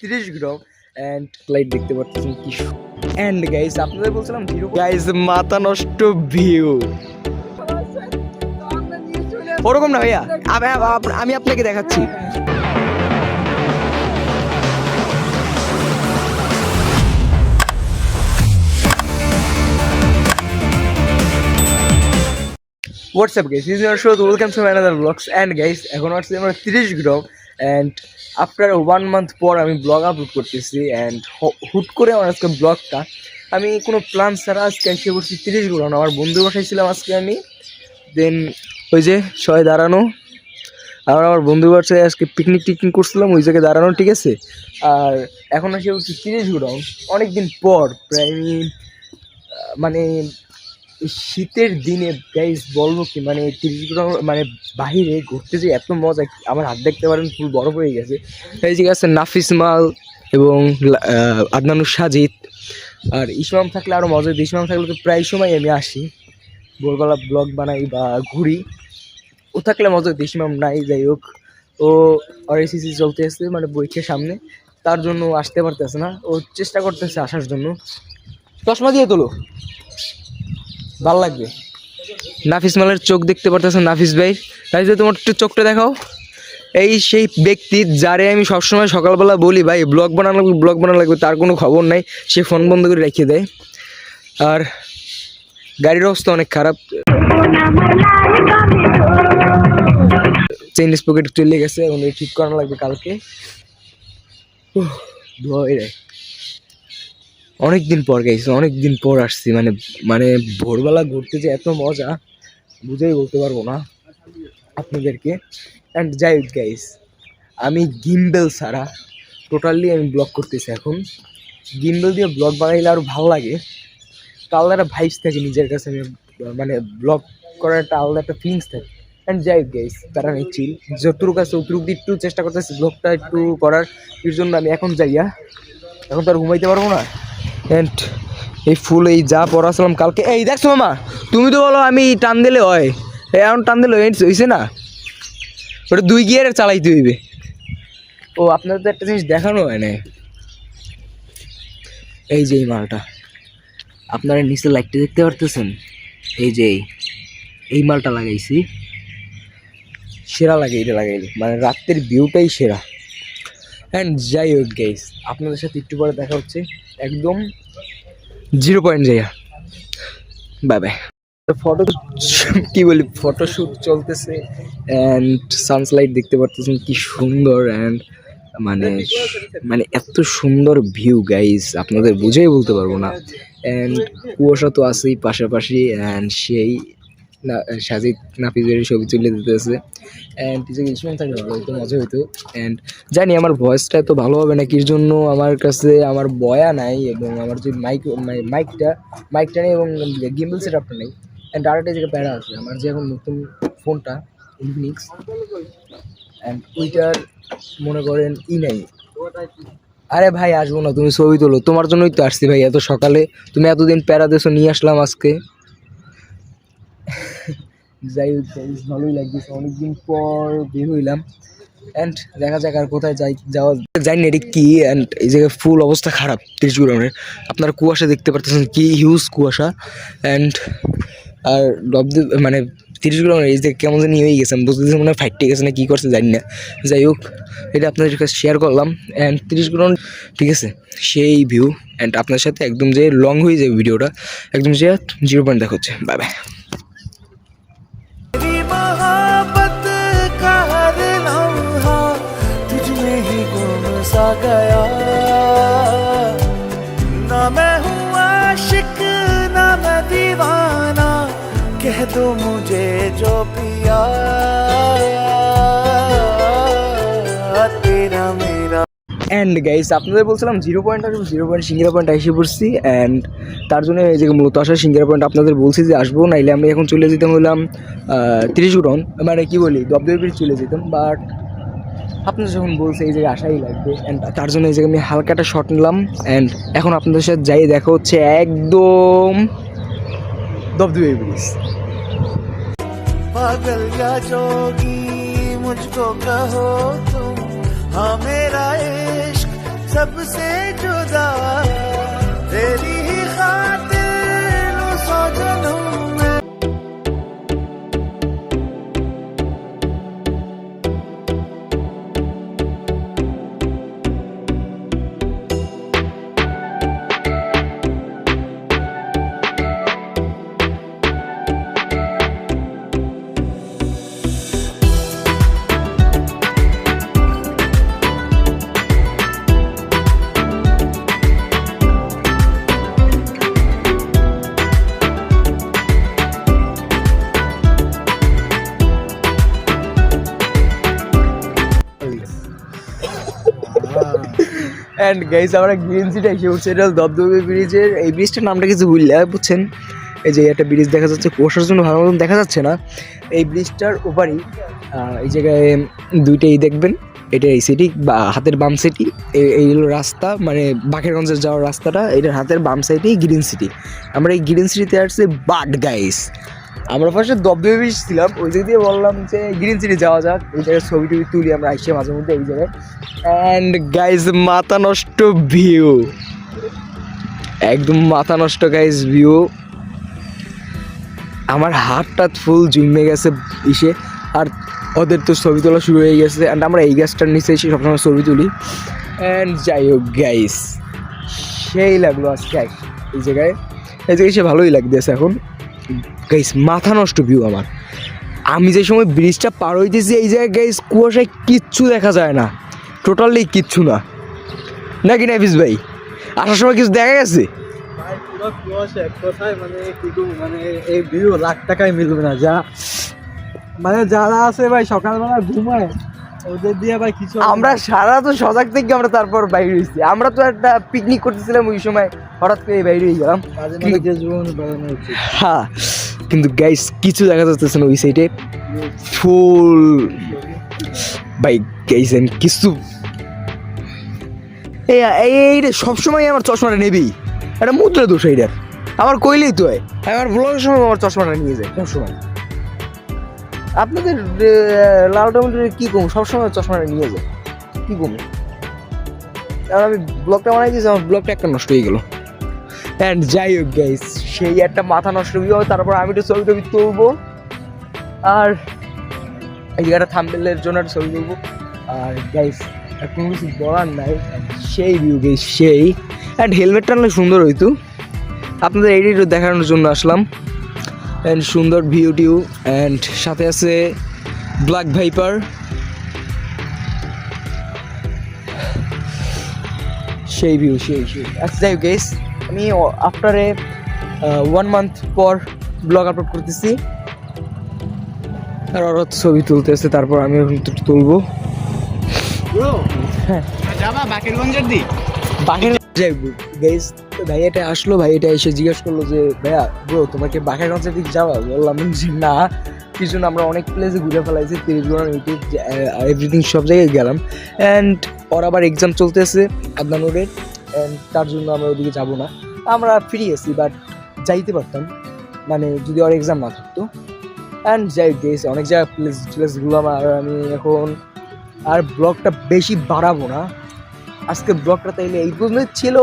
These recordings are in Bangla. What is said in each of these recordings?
30 গ্রাম এন্ড লাইট দেখতে পাচ্ছেন কি এন্ড গাইস আপনাদের বলছিলাম জিরো গাইস মাথা নষ্ট ভিউ ওরকম না ভাইয়া আমি আপনাকে দেখাচ্ছি What's up guys, this is your show, welcome to another vlogs and guys এখন আসছে আমরা 30 গ্রাম and after 1 month পর আমি ব্লগ আপলোড করতেছি and হুট করে আমার আজকে ব্লগটা আমি কোনো প্ল্যান ছাড়া আজকে এসে বসছি 30 গ্রাম আমার বন্ধু বাসায় ছিলাম আজকে আমি দেন ওই যে সবাই দাঁড়ানো আমার বন্ধু বাসায় আজকে পিকনিক করছিলাম ওই জায়গায় দাঁড়ানো ঠিক আছে আর এখন এসে বসছি 30 গ্রাম অনেকদিন পর প্রায় মানে শীতের দিনে গাইস বলবো কি মানে 30 গ্রাম মানে বাহিরে ঘুরতে যে এত মজা আমার হাত দেখতে পারেন ফুল বরফ হয়ে গেছে এই যে আছে নাফিস মাল এবং আদনানুর সাজিদ আর ইসমাম থাকলে আরও মজা হতো ইসমাম থাকলে তো প্রায় সময় আমি আসি ভোরবেলা ব্লগ বানাই বা ঘুরি ও থাকলে মজা হতো ইসমাম নাই যাই হোক ও আরএসিসি চলতে আসছে মানে বইকে সামনে তার জন্য আসতে পারতেছে না ও চেষ্টা করতেছে আসার জন্য চশমা দিয়ে তোলো ভাল লাগবে নাফিস মালের চোখ দেখতে পারতেছেন নাফিস ভাই তোমার একটু চোখটা দেখাও এই সেই ব্যক্তি যারে আমি সবসময় সকালবেলা বলি ভাই ব্লগ বানানো লাগবে তার কোনো খবর নাই সে ফোন বন্ধ করে রেখে দেয় আর গাড়ির অবস্থা অনেক খারাপ চেইন পকেট চলে গেছে উনি ঠিক করানো লাগবে কালকে ধোয়া হয়ে যায় অনেকদিন পর গাইছি অনেকদিন পর আসছি মানে ভোরবেলা ঘুরতে যে এত মজা বুঝেই বলতে পারবো না আপনাদেরকে অ্যান্ড যাই হোক গাইস আমি গিম্বেল ছাড়া টোটালি আমি ব্লগ করতেছি এখন গিম্বেল দিয়ে ব্লগ বানাইলে আরও ভালো লাগে তো আলাদা একটা ভাইবস থাকে নিজের কাছে আমি মানে ব্লগ করার একটা আলাদা একটা ফিলিংস থাকে অ্যান্ড যাই হোক গাইস তারা নিচ্ছি যতটুকু আছে অতটুকু দিয়ে একটু চেষ্টা করতেছি ব্লগটা একটু করার এর জন্য আমি এখন যাইয়া এখন তো আর ঘুমাইতে পারবো না এন্ড এই ফুল এই যা পড়াছিলাম কালকে এই দেখছো মামা তুমি তো বলো আমি টান দিলে হয় এখন টান দিলে হয়েছে না ওটা 2 গিয়ারে চালাইতে হইবে ও আপনাদের তো একটা জিনিস দেখানো হয় না এই যে এই মালটা আপনারা নিচে লাইটটা দেখতে পারতেছেন এই যে এই মালটা লাগাইছি সেরা লাগে এটা লাগাইলে মানে রাতের ভিউটাই সেরা অ্যান্ড যাই হোক গাইস আপনাদের সাথে একটু পরে দেখা হচ্ছে একদম 0 পয়েন্ট যাইয়া বাই বাই ফটো কি বলি ফটোশ্যুট চলতেছে অ্যান্ড সানলাইট দেখতে পারতেছেন কি সুন্দর অ্যান্ড মানে এত সুন্দর ভিউ গাইস আপনাদের বুঝেই বলতে পারবো না অ্যান্ড কুয়াশা তো আছেই পাশাপাশি অ্যান্ড সেই সাজিদ নাফিজের ছবি তুলে দিতেছে অ্যান্ড কিছু ইসমাম থাকলে ভালো হতো মজা হতো অ্যান্ড জানি আমার ভয়েসটা এত ভালো হবে না কির জন্য আমার কাছে আমার বয়া নাই এবং আমার যে মাইকটা নেই এবং গিম্বল সেট আপটা নেই অ্যান্ড আরেকটা জায়গায় প্যারা আছে আমার যে এখন নতুন ফোনটা ইনফিনিক্স অ্যান্ড ওইটার মনে করেন নেই আরে ভাই আসবো না তুমি ছবি তোলো তোমার জন্যই তো আসছি ভাই এত সকালে তুমি এতদিন প্যারা দেশো নিয়ে আসলাম আজকে যাই হোক ভালোই লাগতেছে অনেকদিন পর বের হইলাম অ্যান্ড দেখা যাক আর কোথায় যাইনি এটি কি অ্যান্ড এই জায়গায় ফুল অবস্থা খারাপ 30 গ্রামের আপনারা কুয়াশা দেখতে পারতেছেন কি হিউজ কুয়াশা অ্যান্ড আর মানে 30 গ্রামের এই যে কেমন জানি হয়ে গেছে আমি বুঝতেছি মনে হয় ফাইটে গেছে না কী করছে জানি না যাই হোক এটা আপনাদের কাছে শেয়ার করলাম অ্যান্ড 30 গ্রাম ঠিক আছে সেই ভিউ অ্যান্ড আপনার সাথে একদম যে লং হয়ে যায় ভিডিওটা একদম যে 0 পয়েন্ট দেখা হচ্ছে বাই বাই गया ना मैं हूँ आशिक ना मैं दीवाना कह दो मुझे जो पिया तेरा मेरा অ্যান্ড গাইস আপনাদের বলছিলাম 0 পয়েন্ট আসবো 0 পয়েন্ট সিঙ্গিরা পয়েন্ট এসে পড়ছি অ্যান্ড তার জন্য এই যে মূলত আসা সিঙ্গিরা পয়েন্ট আপনাদের বলছি যে আসবো নাইলে আমি এখন চলে যেতাম হলাম 30 গ্রাম মানে কি বলি দবদবে চলে যেতাম বাট আপনাদের যখন বলছে এই জায়গায় আসাই লাগবে অ্যান্ড তার জন্য এই জায়গায় আমি হালকা একটা শট নিলাম অ্যান্ড এখন আপনাদের সাথে যাই দেখা হচ্ছে একদম দবদবে ব্রিজ पागल या जोगी मुझको कहो तुम हाँ मेरा इश्क सबसे जुदा तेरी ही खातिर नु सजनों मैं অ্যান্ড গাইস আমরা গ্রিন সিটি এসে উঠছে, এটা দবদবে ব্রিজের। এই ব্রিজটার নামটা কিছু ভুললে বুঝছেন, এই যে একটা ব্রিজ দেখা যাচ্ছে, কুয়াশার জন্য ভালো মতন দেখা যাচ্ছে না। এই ব্রিজটার ওপারই এই জায়গায় দুইটাই দেখবেন, এটা এই সিটি বা হাতের বাম সিটি, এই হলো রাস্তা, মানে বাকেরগঞ্জের যাওয়ার রাস্তাটা, এটার হাতের বাম সাইডেই গ্রিন সিটি। আমরা এই গ্রিন সিটিতে আসছি, বাট গাইস আমরা ফার্স্টে দবদবে ব্রিজ ছিলাম, ওই দিক দিয়ে বললাম যে গ্রিন সিটি যাওয়া যাক, এই জায়গায় ছবি টবি তুলি আমরা আসছি মাঝে মধ্যে এই জায়গায়। অ্যান্ড গাইজ মাথা নষ্ট ভিউ, একদম মাথা নষ্ট গাইজ ভিউ। আমার হাতটা ফুল জমে গেছে ইসে, আর ওদের তো ছবি তোলা শুরু হয়ে গেছে। অ্যান্ড আমরা এই গাছটার নিচে এসে সবসময় ছবি তুলি। অ্যান্ড যাই হোক গাইস, সেই লাগলো আজকে এই জায়গায় এসে ভালোই লাগতেছে এখন গাইস। মাথা নষ্ট ভিউ আমার। আমি যে সময় ব্রিজটা পার হইতেছি এই জায়গায় গাইস কুয়াশায় কিচ্ছু দেখা যায় না, টোটালি কিচ্ছু না, নাকি নাফিস ভাই? আসার সময় কিছু দেখা গেছে? পুরো কুয়াশা, এক কথায় মানে কিন্তু মানে এই ভিউ লাখ টাকায় মিলবে না। যা মানে যারা আছে ভাই সকালবেলা ঘুমায় ওদের দিয়ে ভাই কিছু। আমরা সারা তো সজাগ থেকে আমরা তারপর বাইরে হয়েছি। আমরা তো একটা পিকনিক করতেছিলাম ওই সময়, হঠাৎ করে বাইরে হয়ে গেলাম। হ্যাঁ, কিন্তু গাইস কিছু দেখা যাচ্ছে না ওই সাইডে, ফুল বাই গাইস কিছু। এইটা সবসময় আমার চশমাটা নেবি, একটা মুদ্রা দোষ এইটার। আমার কইলেই তো হয়, আমার ব্লগের সময় আমার চশমাটা নিয়ে যায় সবসময়। আপনাদের লাল টমেটোর কী কম, সবসময় চশমাটা নিয়ে যায়, কী কম? কারণ আমি ব্লগটা বানাই দিয়েছি, আমার ব্লগটা একটা নষ্ট হয়ে গেল। অ্যান্ড যাই হোক গাইস, সেই একটা মাথা নষ্ট হয়ে হবে। তারপর আমি একটু ছবি টবি তুলবো, আর এই জায়গাটা থাম্বনেলের জন্য একটা ছবি তুলবো। আর গাইস কোনো কিছু বলার নাই, সেই ভিউ গাইস সেই। অ্যান্ড হেলমেটটা আনলে সুন্দর হইতো, আপনাদের এইটা দেখানোর জন্য আসলাম। অ্যান্ড সুন্দর ভিউ টিউ, অ্যান্ড সাথে আছে ব্ল্যাক ভাইপার। সেই ভিউ সেই। আচ্ছা যাই হোক গাইস, আমি আফটারে 1 মান্থ পর ব্লগ আপলোড করতেছি, আর ওরা ছবি তুলতেছে, তারপর আমি একটু তুলবো। হ্যাঁ যাবা বাকেরগঞ্জের দিক বাকের যাই গাইস। ভাইয়াটা আসলো, ভাইয়াটা এসে জিজ্ঞেস করলো যে ভাইয়া ব্রো তোমাকে বাকেরগঞ্জের দিক যাওয়া? বললাম যে না, কিছু না, আমরা অনেক প্লেসে ঘুরে ফেলাইছি, 30 এভরিথিং সব জায়গায় গেলাম। অ্যান্ড ওর আবার এক্সাম চলতেছে আদনানুরের, অ্যান্ড তার জন্য আমরা ওদিকে যাবো না। আমরা ফ্রি আছি, বাট যাইতে পারতাম মানে যদি ওর এক্সাম না থাকতো। অ্যান্ড যাই গেছে অনেক জায়গায় প্লেস ঘুরলাম। আর আমি এখন আর ব্লগটা বেশি বাড়াবো না, আজকের ব্লগটা তাইলে এই পর্যন্ত ছিল।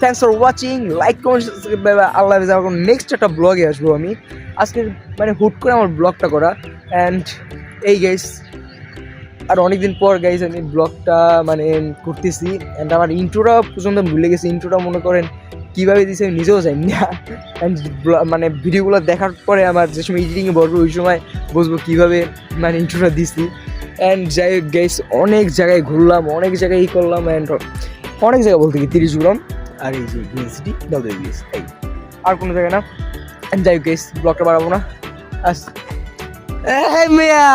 Thanks for watching, like comment, আল্লাহ হাফেজ। এখন নেক্সট একটা ব্লগে আসবো আমি, আজকে মানে হুট করে আমার ব্লগটা করা। অ্যান্ড এই গাইস আর অনেকদিন পর গাইস আমি ব্লগটা মানে করতেছি। অ্যান্ড আমার ইন্ট্রোটা পর্যন্ত ভুলে গেছি, ইন্ট্রোটা মনে করেন কীভাবে দিয়েছি আমি নিজেও জানি না। অ্যান্ড মানে ভিডিওগুলো দেখার পরে আমার যে সময় এডিটিংয়ে বসবো ওই সময় বুঝবো কীভাবে মানে ইন্ট্রোটা দিছি। অ্যান্ড যাই হোক গাইস, অনেক জায়গায় ঘুরলাম, অনেক জায়গায় করলাম, অ্যান্ড অনেক জায়গায় বলতে কি 30 ঘুরলাম। আর এই যে গ্রিন সিটি দবদবে ব্রিজ, এই আর কোনো জায়গায় না। অ্যান্ড যাই হোক গাইস, ব্লগটা বাড়াবো না। মিয়া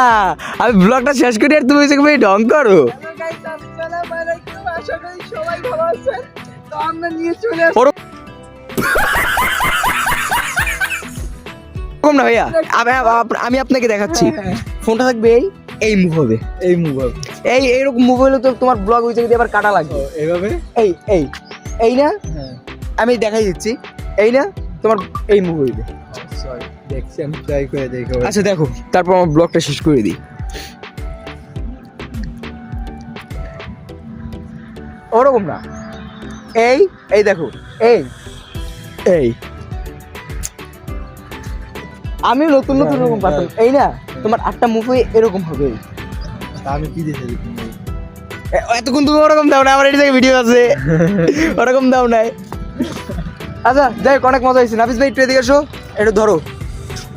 আমি ব্লগটা শেষ করি আর তুমি ভাই ঢং করো। না ভাইয়া, আমি আপনাকে দেখাচ্ছি, ফোনটা থাকবে এই মুভ হবে, এই মুভ হবে, এইরকম মুভ হলে তো তোমার ব্লগ ওই জায়গায় আবার কাটা লাগবে এইভাবে। এই না, আমি দেখাই দিচ্ছি, এই না তোমার এই মুভ হইবে। দেখছি আমি ট্রাই করে দেখো। আচ্ছা দেখো, তারপর আমার ব্লগটা শেষ করে দিই। ওর এরকম না, এই এই দেখো, এই এই আমি নতুন নতুন এরকম পারতাম, এই না তোমার 8টা মুভি এরকম হবে। তা আমি কি দিতে এতক্ষণ তুমি ওরকম দাও না, আমার এটি থেকে ভিডিও আছে, ওরকম দাও নাই। আচ্ছা যাই হোক, অনেক মজা হয়েছে। নাফিস ভাই একটু এদিকে এসো, একটু ধরো,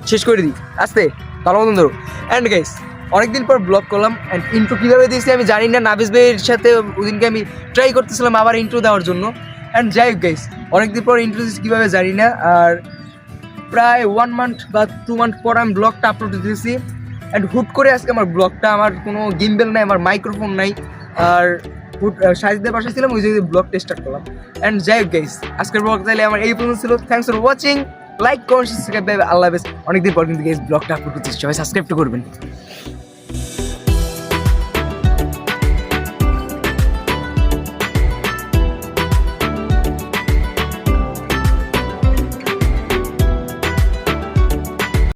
শেষ করে দিই আস্তে, ভালো মতন ধরো। অ্যান্ড গাইস অনেকদিন পর ব্লগ করলাম, অ্যান্ড ইন্ট্রো কীভাবে দিয়েছি আমি জানি না। নাফিস ভাইয়ের সাথে ওদিনকে আমি ট্রাই করতেছিলাম আবার ইন্ট্রো দেওয়ার জন্য। অ্যান্ড যাই হোক গাইস, অনেকদিন পর ইন্ট্রো দিয়েছি কীভাবে জানি না। আর প্রায় 1 মান্থ বা 2 মান্থ পর আমি ব্লগটা আপলোড দিয়েছি। অ্যান্ড হুট করে আজকে আমার ব্লগটা, আমার কোনো গিম্বেল নাই, আমার মাইক্রোফোন নাই, আর সাজিদের পাশে ছিলাম, ওই জায়গায় ব্লগটা স্টার্ট করলাম। অ্যান্ড যাই হোক গাইস, আজকের ব্লগ তাহলে আমার এই পর্যন্ত ছিল। Thanks for watching, like comment subscribe, আল্লাহ হাফেজ। অনেকদিন পর কিন্তু গাইস ব্লগটা আপলোড করতেছি, সবাই সাবস্ক্রাইব করবেন।